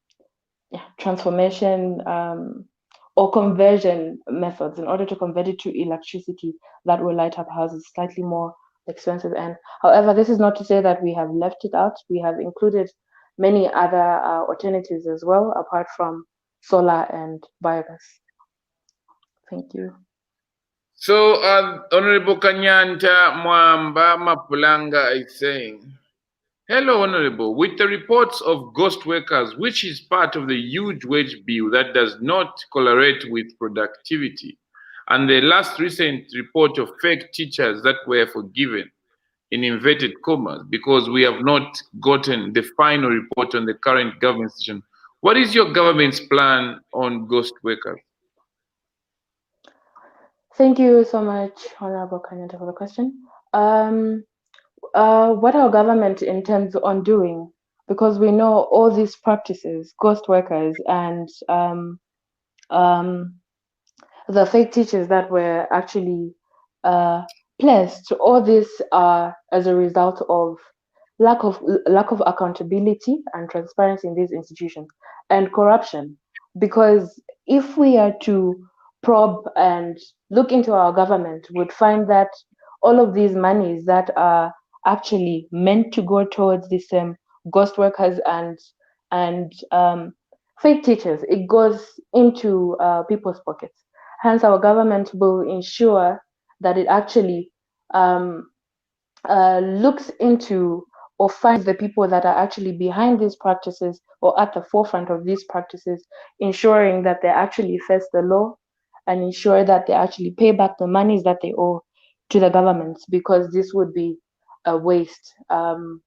yeah, transformation or conversion methods in order to convert it to electricity that will light up houses, slightly more expensive. And however, this is not to say that we have left it out. We have included many other alternatives as well, apart from solar and biogas. Thank you. So, Honorable Kanyanta Mwamba Mapulanga is saying, hello, Honorable. With the reports of ghost workers, which is part of the huge wage bill that does not correlate with productivity, and the last recent report of fake teachers that were forgiven, in inverted commas, because we have not gotten the final report on the current government situation, what is your government's plan on ghost workers? Thank you so much, Honorable Kanyanta, for the question. Um, what our government intends on doing, because we know all these practices, ghost workers, and um, the fake teachers that were actually uh, placed, all this are as a result of lack of lack of accountability and transparency in these institutions, and corruption. Because if we are to probe and look into our government, would find that all of these monies that are actually meant to go towards these ghost workers and fake teachers, it goes into people's pockets. Hence, our government will ensure that it actually um, looks into or finds the people that are actually behind these practices or at the forefront of these practices, ensuring that they actually face the law and ensure that they actually pay back the monies that they owe to the governments, because this would be a waste. Um,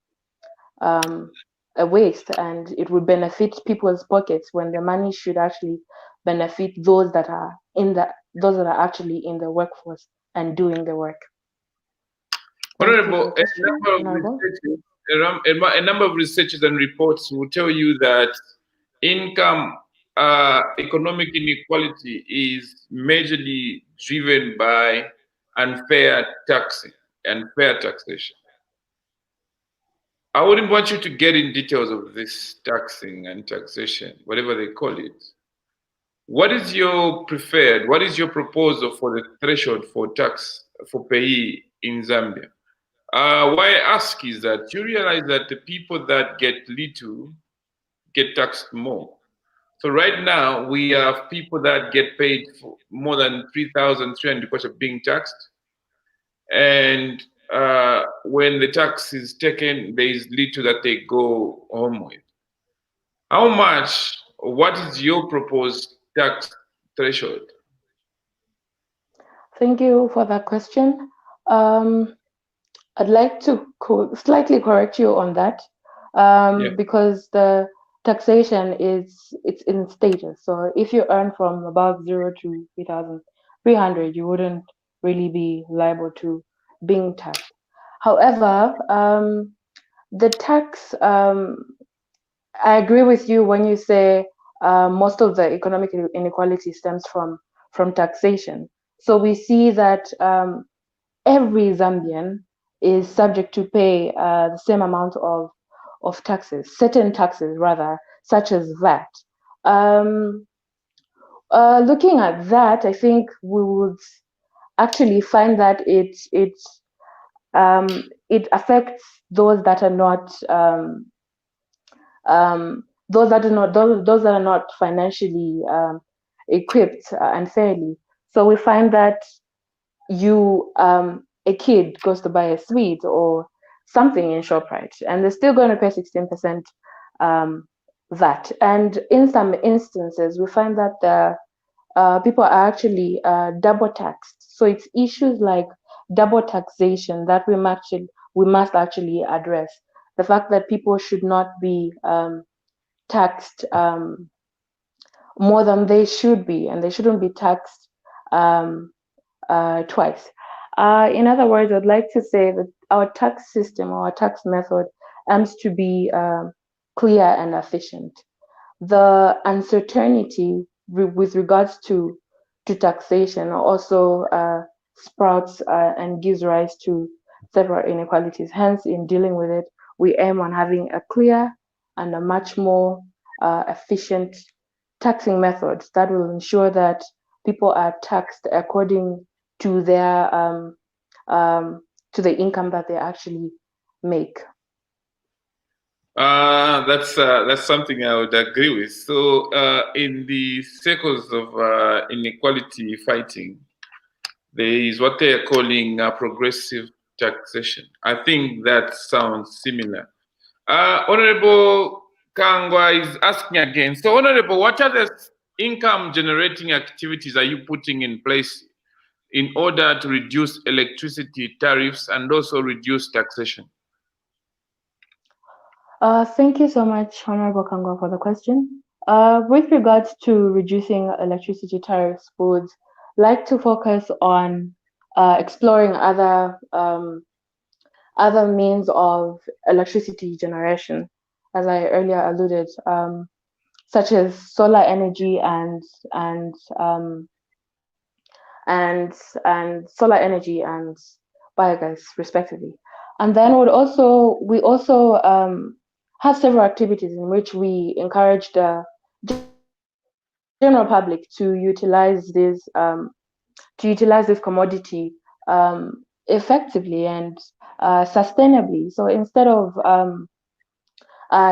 a waste, and it would benefit people's pockets when the money should actually benefit those that are actually in the workforce and doing the work. Thank you for Honorable, the question, Honorable. a number of researches and reports will tell you that income, economic inequality is majorly driven by unfair taxing and fair taxation. I wouldn't want you to get in details of this taxing and taxation, whatever they call it. What is your proposal for the threshold for tax for payee in Zambia? Why I ask is that you realize that the people that get little get taxed more. So right now we have people that get paid for more than 3,300 because of being taxed, and when the tax is taken, there is little that they go home with. How much? What is your proposed tax threshold? Thank you for that question. Um, I'd like to slightly correct you on that, Yeah. because the taxation it's in stages. So if you earn from about 0 to 3,300, you wouldn't really be liable to being taxed. However, the tax, I agree with you when you say most of the economic inequality stems from taxation. So we see that every Zambian is subject to pay the same amount of taxes, certain taxes rather, such as VAT. Um, Looking at that, I think we would actually find that it affects those that are not those that are not financially equipped unfairly. So we find that a kid goes to buy a sweet or something in Shoprite, and they're still going to pay 16% um, VAT. And in some instances, we find that the people are actually double taxed. So it's issues like double taxation that we must actually address. The fact that people should not be taxed more than they should be, and they shouldn't be taxed um, twice. In other words, I'd like to say that our tax system or our tax method aims to be clear and efficient. The uncertainty with regards to taxation also sprouts and gives rise to several inequalities. Hence, in dealing with it, we aim on having a clear and a much more efficient taxing method that will ensure that people are taxed according to their um, to the income that they actually make. That's something I would agree with. So, in the circles of inequality fighting, there is what they are calling progressive taxation. I think that sounds similar. Honorable Kangwa is asking again. So, Honorable, what are the income generating activities are you putting in place in order to reduce electricity tariffs and also reduce taxation? Thank you so much, Honorable Kangwa, for the question. With regards to reducing electricity tariffs, would like to focus on exploring other means of electricity generation, as I earlier alluded, such as solar energy and and solar energy and biogas, respectively. And then we also have several activities in which we encourage the general public to utilize this commodity effectively and sustainably. So instead of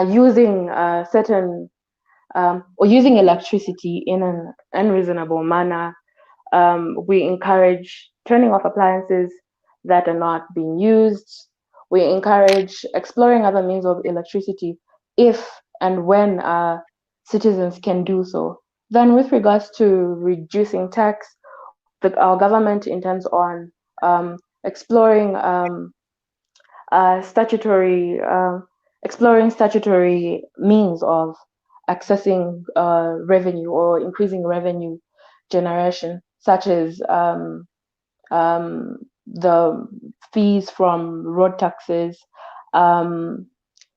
using certain or using electricity in an unreasonable manner, we encourage turning off appliances that are not being used. We encourage exploring other means of electricity if and when citizens can do so. Then, with regards to reducing tax, our government intends on exploring statutory exploring statutory means of accessing revenue or increasing revenue generation, such as the fees from road taxes, um,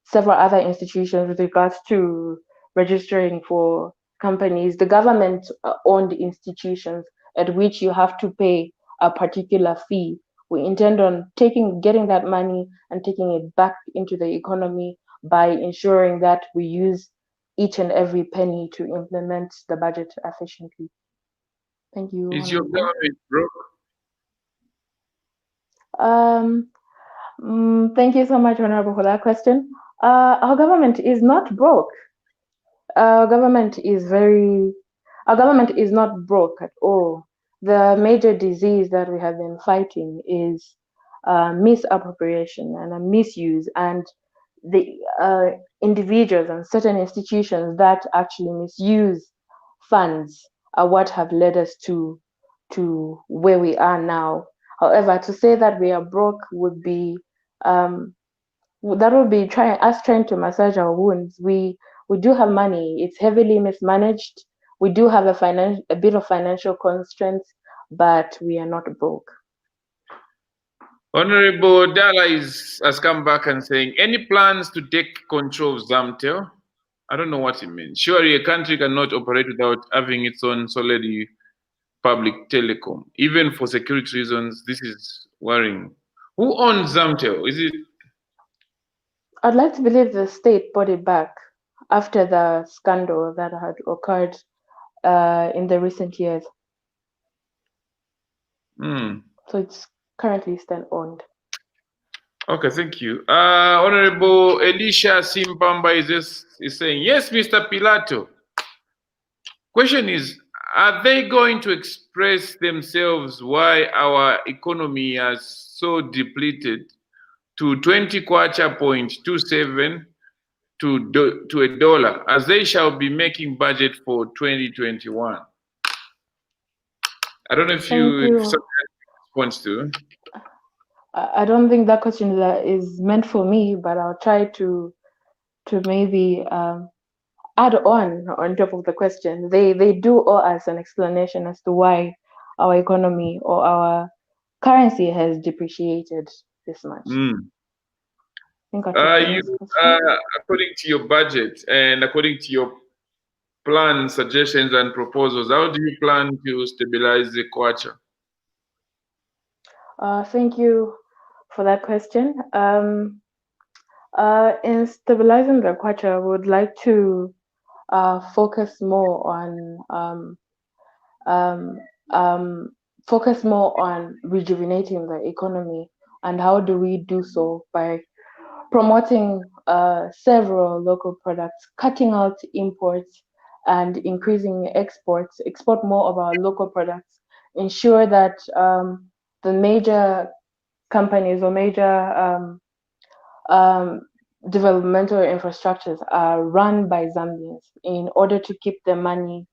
several other institutions with regards to registering for companies, the government owned institutions at which you have to pay a particular fee. We intend on getting that money and taking it back into the economy by ensuring that we use each and every penny to implement the budget efficiently. Thank you, Is your Honorable. government broke? Um, Thank you so much, Honorable, for that question. Our government is not broke. Our government is very, our government is not broke at all. The major disease that we have been fighting is misappropriation and a misuse, and the individuals and certain institutions that actually misuse funds are what have led us to where we are now. However, to say that we are broke would be um, that would be trying to massage our wounds. We do have money. It's heavily mismanaged. We do have a bit of financial constraints, but we are not broke. Honorable Dala has come back and saying, any plans to take control of Zamtel? I don't know what it means. Surely a country cannot operate without having its own solely public telecom. Even for security reasons, this is worrying. Who owns Zamtel? Is it? I'd like to believe the state bought it back after the scandal that had occurred in the recent years. Hmm. So it's currently state owned. Okay, thank you. Honorable Elisha Simpamba is saying, yes, Mr. Pilato. Question is, are they going to express themselves why our economy has so depleted to 20 kwacha point 27 to a dollar, as they shall be making budget for 2021? I don't know if Thank if you. someone responds to. I don't think that question is meant for me, but I'll try to maybe add on top of the question. They do owe us an explanation as to why our economy or our currency has depreciated this much. Mm. I think I'll take the You, next question. according to your budget and according to your plan, suggestions, and proposals, how do you plan to stabilize the kwacha? Thank you for that question. In stabilizing the kwacha, I would like to focus more on um, um, rejuvenating the economy. And how do we do so? By promoting several local products, cutting out imports and increasing exports, export more of our local products, ensure that the major companies or major um, developmental infrastructures are run by Zambians in order to keep the money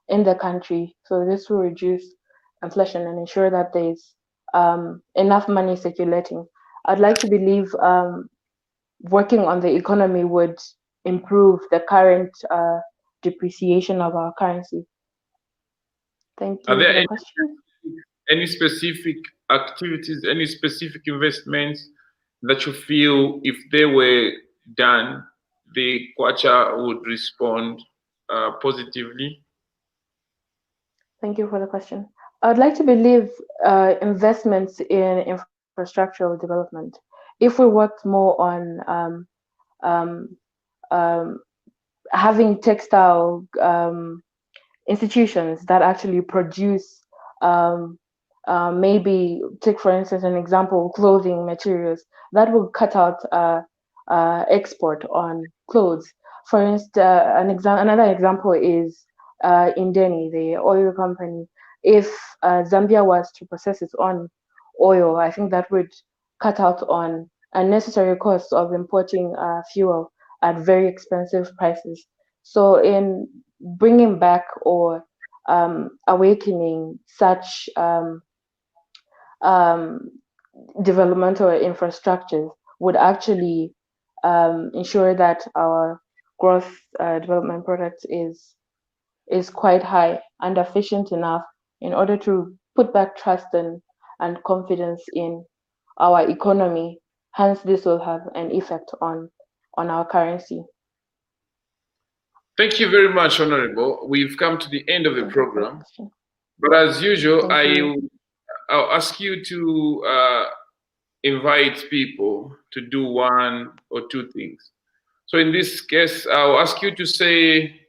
in the country. So this will reduce inflation and ensure that there's enough money circulating. I'd like to believe working on the economy would improve the current depreciation of our currency. Thank Are you there for the question. any specific activities, any specific investments that you feel if they were done, the kwacha would respond positively? Thank you for the question. I'd like to believe investments in infrastructural development. if we worked more on um, um, having textile institutions that actually produce um, maybe take for instance an example clothing materials that will cut out export on clothes. For instance, another example is Indeni, the oil company. If Zambia was to process its own oil, I think that would cut out on unnecessary costs of importing fuel at very expensive prices. So in bringing back or awakening such um, developmental infrastructures would actually ensure that our growth development product is quite high and efficient enough in order to put back trust and confidence in our economy. Hence, this will have an effect on our currency. Thank you very much, Honorable. We've come to the end of the Thank you for the program. question. But as usual, Thank you. I'll ask you to invite people to do one or two things. So in this case, I'll ask you to say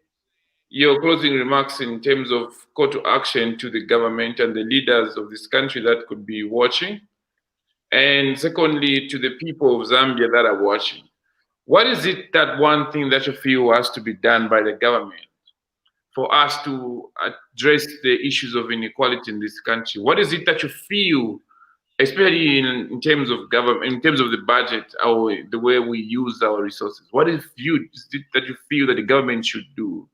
your closing remarks in terms of call to action to the government and the leaders of this country that could be watching. And secondly, to the people of Zambia that are watching. What is it that one thing that you feel has to be done by the government for us to address the issues of inequality in this country? What is it that you feel, especially in terms of government, in terms of the budget or the way we use our resources? What is it that you feel that the government should do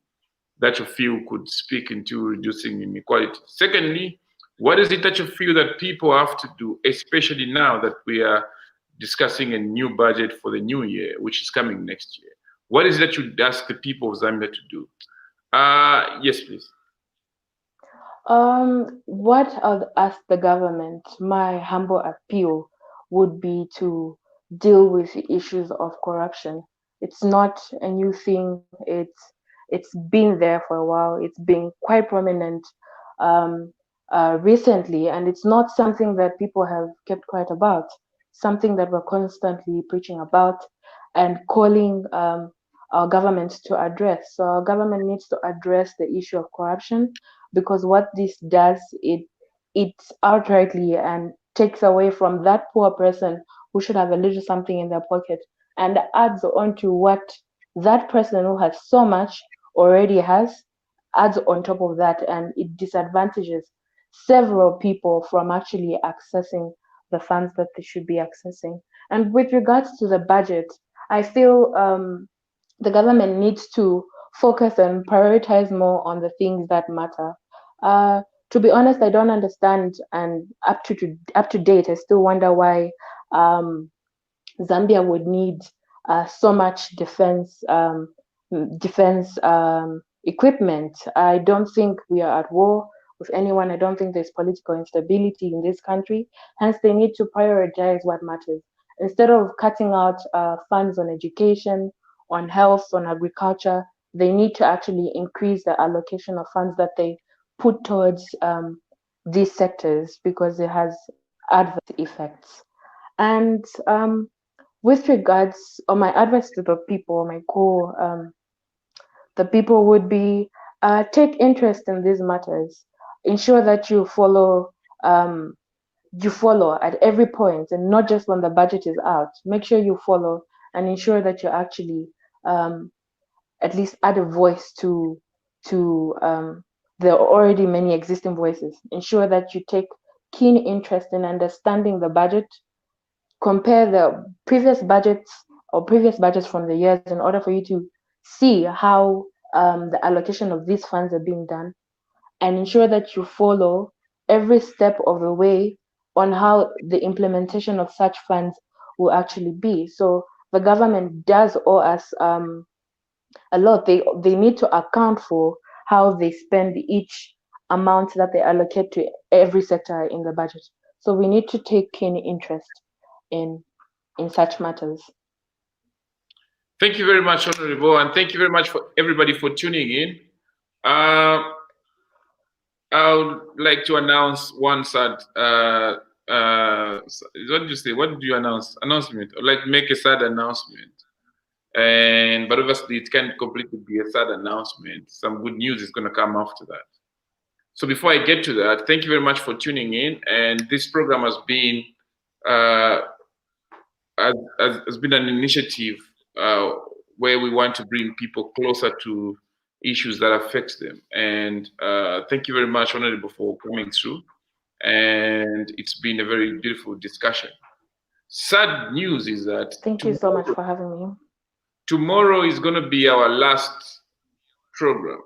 that you feel could speak into reducing inequality? Secondly, what is it that you feel that people have to do, especially now that we are discussing a new budget for the new year, which is coming next year? What is it that you ask the people of Zambia to do? Yes, please. What I'd ask the government, my humble appeal would be to deal with the issues of corruption. It's not a new thing. It's been there for a while. It's been quite prominent um, recently, and it's not something that people have kept quiet about. Something that we're constantly preaching about and calling our government to address. So our government needs to address the issue of corruption because what this does, it outrightly and takes away from that poor person who should have a little something in their pocket and adds on to what that person who has so much already has, adds on top of that, and it disadvantages several people from actually accessing the funds that they should be accessing. And with regards to the budget, I feel the government needs to focus and prioritize more on the things that matter. To be honest, I don't understand, and up to date, I still wonder why um, Zambia would need so much defense equipment. I don't think we are at war with anyone. I don't think there's political instability in this country. Hence, they need to prioritize what matters. Instead of cutting out funds on education, on health, on agriculture, they need to actually increase the allocation of funds that they put towards these sectors because it has adverse effects. And with regards, or my advice to the people, my core, the people would be take interest in these matters. Ensure that um, you follow at every point, and not just when the budget is out. Make sure you follow and ensure that you actually um, at least add a voice to the already many existing voices. Ensure that you take keen interest in understanding the budget, compare the previous budgets from the years in order for you to see how the allocation of these funds are being done, and ensure that you follow every step of the way on how the implementation of such funds will actually be. So the government does owe us a lot. They need to account for how they spend each amount that they allocate to every sector in the budget. So we need to take keen interest in such matters. Thank you very much, Honorable, and thank you very much for everybody for tuning in. Uh, I would like to announce one sad what did you say? What did you announce? Announcement, or like make a sad announcement. And but obviously it can't completely be a sad announcement. Some good news is going to come after that. So before I get to that, thank you very much for tuning in. And this program has been uh, has been an initiative uh, where we want to bring people closer to issues that affect them. And thank you very much, Honorable, for coming through. And it's been a very beautiful discussion. Sad news is that Thank you so much for having me. tomorrow is going to be our last program.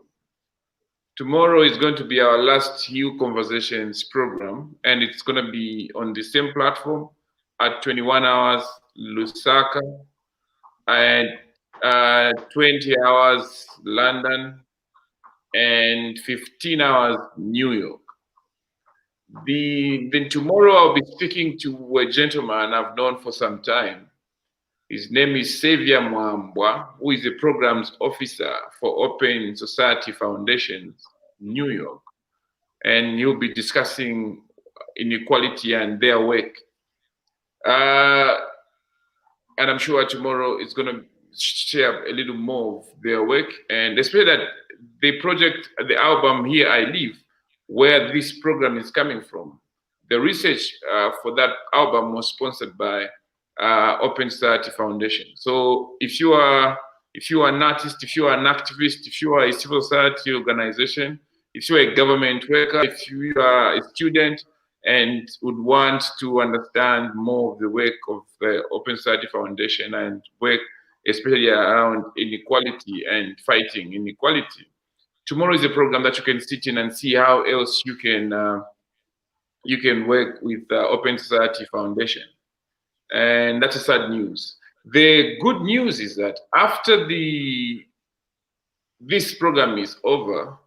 Tomorrow is going to be our last Hue Conversations program, and it's going to be on the same platform at 21 hours Lusaka and 20 hours London and 15 hours New York. Then tomorrow I'll be speaking to a gentleman I've known for some time. His name is Xavier Mwambwa, who is a programs officer for Open Society Foundations, New York. And he'll be discussing inequality and their work. Uh, and I'm sure tomorrow it's going to share a little more of their work, and especially that the project, the album Here I Live, where this program is coming from. The research for that album was sponsored by Open Society Foundation. So if you are an artist, if you are an activist, if you are a civil society organization, if you are a government worker, if you are a student and would want to understand more of the work of the Open Society Foundation and work especially around inequality and fighting inequality, tomorrow is a program that you can sit in and see how else you can work with Open Society Foundation. And that's a sad news. The good news is that after this program is over,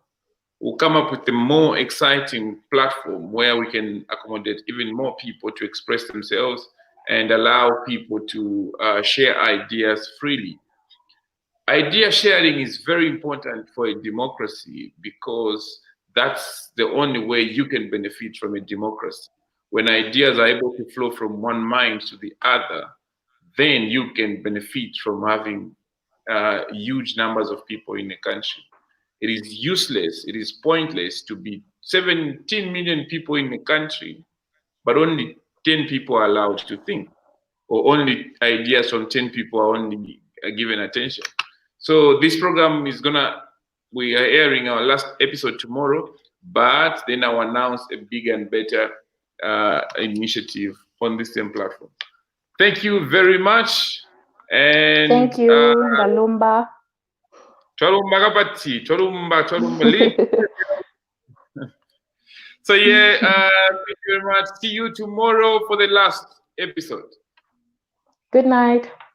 we'll come up with a more exciting platform where we can accommodate even more people to express themselves and allow people to share ideas freely. Idea sharing is very important for a democracy because that's the only way you can benefit from a democracy. When ideas are able to flow from one mind to the other, then you can benefit from having huge numbers of people in a country. It is useless, it is pointless to be 17 million people in a country, but only 10 people are allowed to think, or only ideas from 10 people are only given attention. So this program is we are airing our last episode tomorrow, but then I'll announce a bigger and better initiative on this same platform. Thank you very much. And Thank you, Ngalumba. Cholumba kapati, Cholumba, lead. So yeah, thank you very much. See you tomorrow for the last episode. Good night.